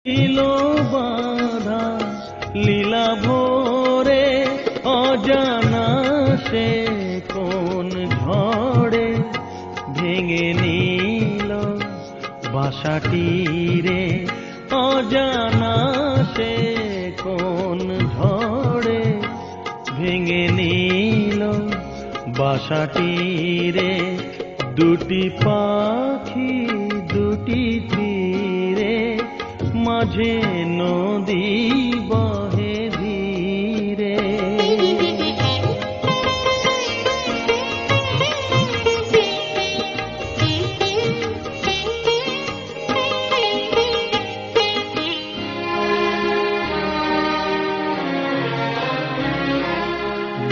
ছিল বাঁধা লীলা ভোরে অজানা সে কোন ঝড়ে ভেঙে নিল বাসাটি রে। অজানা সে কোন ঝড়ে ভেঙে নিল বাসাটি রে। দুটি পাখি দুটি তীরে মাঝে নদী বহে ধীরে।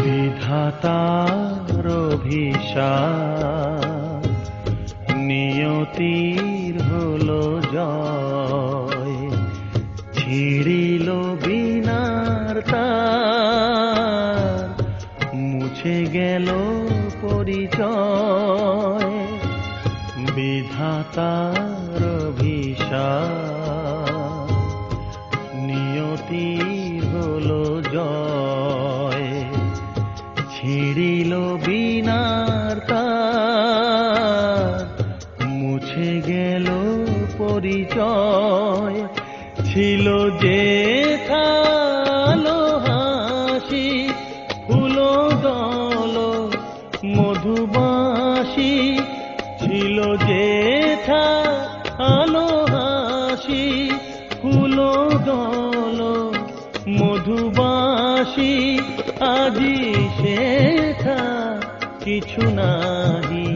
বিধাতার অভিশাপ নিয়তির হলো জয়। ছিড়িল বিনার তার মুছে গেল পরিচয়। বিধাতার অভিশাপ নিয়তির হলো জয়। ছিড়িল বিনার তার মুছে গেল পরিচয়। ছিল যে থালো হাসি ফুল দল মধুবাসী। ছিল যে থালো হাসি ফুল দল মধুবাসী। আজি সেথা কিছু নাহি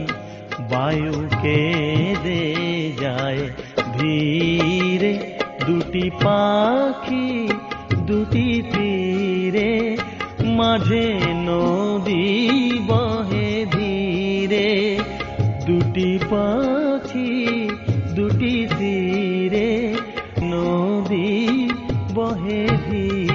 বায়ুকে দে যায় ধীরে। দুটি পাখি দুটি তীরে মাঝে নদী বহে ধীরে। দুটি পাখি দুটি তীরে নদী বহে ধীরে।